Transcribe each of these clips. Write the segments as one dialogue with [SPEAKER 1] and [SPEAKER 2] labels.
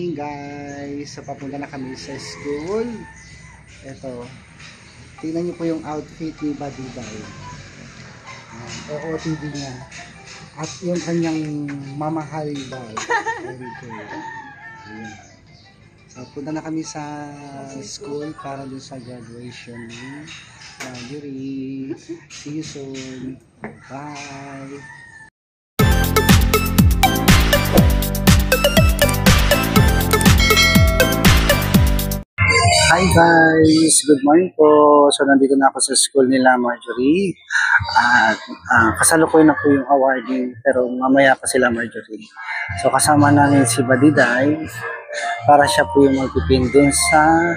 [SPEAKER 1] morning guys. So papunta na kami sa school. Ito. Tingnan niyo po yung outfit ni Badiday. OOTD niya. At yung kanyang mamahal bag. Very good. Ayan. So punta na kami sa school para dun sa graduation ni Marjorie. See you soon. Bye. Hi guys! Good morning po. So nandito na ako sa school nila Marjorie. At kasalukuyan na po yung awarding pero mamaya pa sila Marjorie. So kasama namin si Badiday para siya po yung magpipin dun sa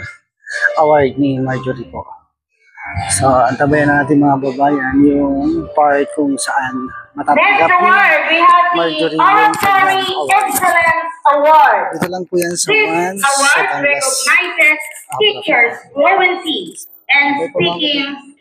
[SPEAKER 1] award ni Marjorie po. So antabayan na natin mga babayan yung part kung saan matatanggap ni Marjorie yung kanyang award.
[SPEAKER 2] Award.
[SPEAKER 1] Ito lang po yan sa
[SPEAKER 2] This award recognizes teachers' fluency and speaking.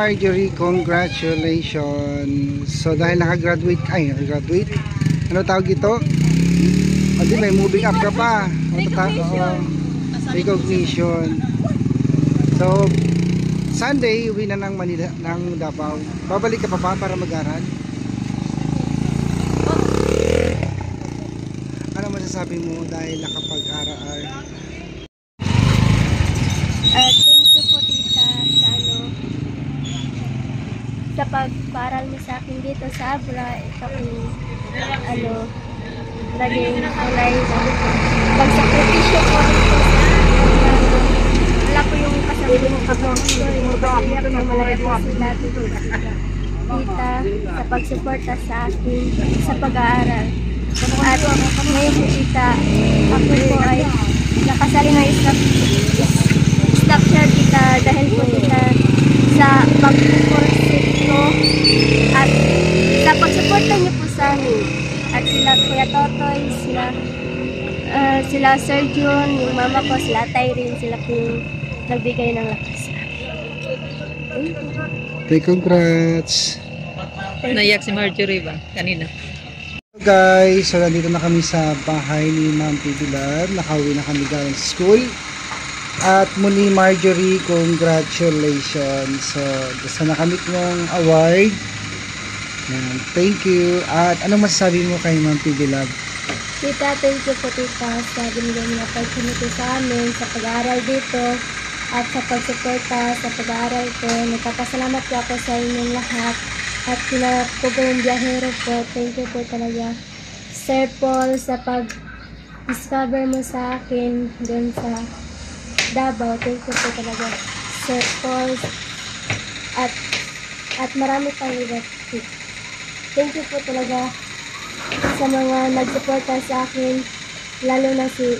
[SPEAKER 1] Marjorie, congratulations. So dahil nakagraduate, ano tawag ito? O di, may moving up ka pa. Recognition. So, Sunday, uwi na ng Manila, ng Davao. Babalik ka pa ba para mag-aral? Ano masasabi mo dahil nakapag-aral?
[SPEAKER 3] Thank you po tita sa pagparal mo sa akin dito sa Abra. Ito po naging kulay pagsakripisyo ko dito wala po yung kasama mo kapag na malagay po sila dito tita sa pagsuporta sa akin sa pag-aaral. At ngayon po tita, ako po ay nakasali ng staff chair tita dahil po tita sa pag-support ko at sa pagsuporta niyo po sa amin. At sila Kuya Totoy, sila Sir Jun, yung mama ko, sila Tyrene, sila po yung nagbigay ng lakas.
[SPEAKER 1] Okay, congrats!
[SPEAKER 4] Naiyak si Marjorie ba? Kanina.
[SPEAKER 1] Guys, so nandito na kami sa bahay ni Ma'am Pibilar. Nakauwi na kami galing sa school. At muli Marjorie, congratulations. So, gusto na kami ng award. Yan, thank you. At anong masasabi mo kay Ma'am Pibilar?
[SPEAKER 3] Tita, thank you po tita sa binigay niyo opportunity sa amin sa pag-aaral dito at sa pagsuporta sa pag-aaral ko. Nagpapasalamat po ako sa inyong lahat. At sila po yung biyahero po, thank you po talaga. Sir Paul, sa pag-discover mo sa akin dun sa Davao, thank you po talaga. Sir Paul, at marami pang iba. Thank you po talaga sa mga nagsuporta sa akin, lalo na si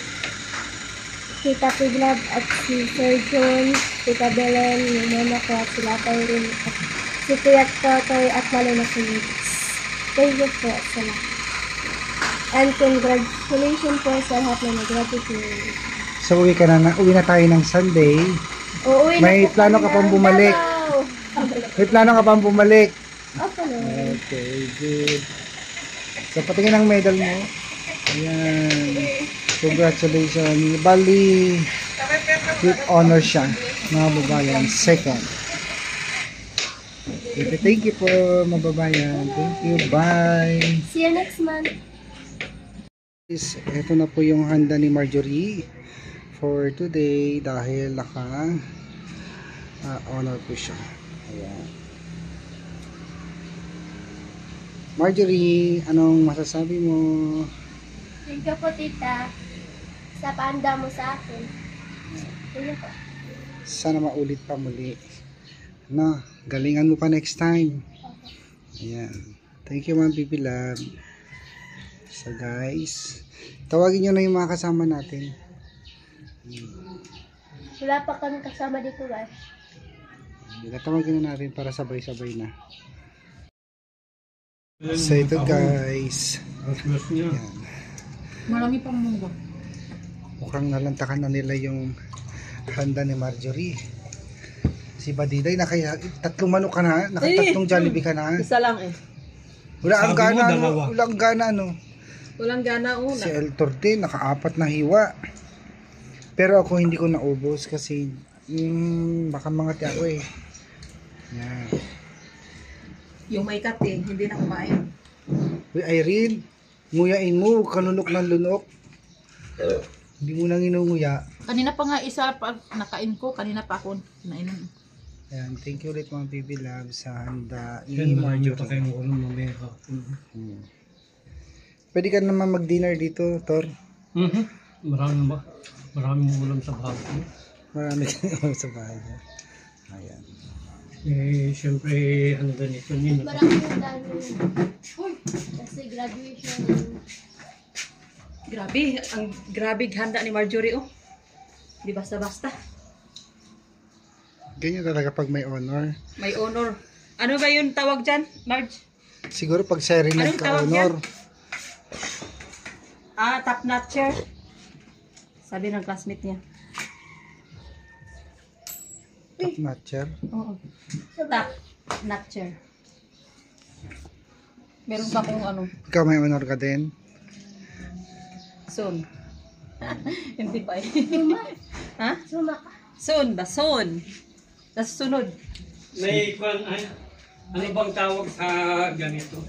[SPEAKER 3] Tita Piglab at si Sir John, Tita Belen, yung mama ko at sila Tyrene at si Kuya Totoy at lalo na si Liz. Thank you po sa lahat. And congratulations po sa lahat na nag-graduate.
[SPEAKER 1] So uwi na tayo ng Sunday.
[SPEAKER 3] Uuwi
[SPEAKER 1] May
[SPEAKER 3] na po
[SPEAKER 1] plano
[SPEAKER 3] kami
[SPEAKER 1] ka pang
[SPEAKER 3] ng
[SPEAKER 1] bumalik?
[SPEAKER 3] Davao.
[SPEAKER 1] May plano ka pang bumalik?
[SPEAKER 3] Opo na.
[SPEAKER 1] Okay, good. So patingin ang medal mo. Ayan. Congratulations. Bali, with honor siya, mga babayan. Second. Okay, thank you po, mga babayan. Thank you. Bye.
[SPEAKER 3] See you next month.
[SPEAKER 1] Ito na po yung handa ni Marjorie for today dahil honor po siya. Ayan. Marjorie, anong masasabi mo?
[SPEAKER 3] Thank you po tita sa paanda mo sa akin. Thank you po.
[SPEAKER 1] Sana maulit pa muli. No, galingan mo pa next time. Ayan. Thank you, Ma'am Pipi Lab. So guys, tawagin nyo na yung mga kasama natin.
[SPEAKER 3] Wala pa kami kasama dito guys.
[SPEAKER 1] Tawagin na natin para sabay-sabay na. So ito guys. Ayan.
[SPEAKER 4] Marami pang munggo.
[SPEAKER 1] Mukhang nalantakan na nila yung handa ni Marjorie. Si Badiday, tatlong manok ka na, nakatatlong Jollibee ka na.
[SPEAKER 4] Isa lang eh.
[SPEAKER 1] Wala ang gana, no?
[SPEAKER 4] Walang gana una.
[SPEAKER 1] Si El Torte, nakaapat na hiwa. Pero ako hindi ko naubos kasi baka mangati ako eh. Yan.
[SPEAKER 4] Yung may kate, hindi na kumain.
[SPEAKER 1] Uy, Irene, nguyain mo, kanunok ng lunok. Hindi mo nang inunguya.
[SPEAKER 4] Kanina pa nga isa pag nakain ko, kanina pa ako nainom.
[SPEAKER 1] Ayan, thank you ulit mga Baby Love sa handa ni Marjorie. Pwede ka naman mag-dinner dito, Tor.
[SPEAKER 5] Maraming ulam sa bahay.
[SPEAKER 1] Marami kang sa bahay. Ayan.
[SPEAKER 5] Siyempre, ano ganito yun.
[SPEAKER 3] Marami yung dami. Kasi graduation.
[SPEAKER 4] Grabe handa ni Marjorie oh. Di basta-basta.
[SPEAKER 1] Ganyan talaga pag may honor.
[SPEAKER 4] May honor. Ano ba yung tawag dyan, Marge?
[SPEAKER 1] Siguro pag serenade
[SPEAKER 4] Anong
[SPEAKER 1] ka
[SPEAKER 4] tawag
[SPEAKER 1] honor.
[SPEAKER 4] Top notcher. Sabi ng classmate niya.
[SPEAKER 1] Top Matcher.
[SPEAKER 4] Oo. Tak, nutcher. Meron pa kung ano,
[SPEAKER 1] Ikaw may honor ka din.
[SPEAKER 4] soon. Hindi pa eh. Ha? Soon ba? Soon. Tapos sunod.
[SPEAKER 5] May ano bang tawag sa ganito?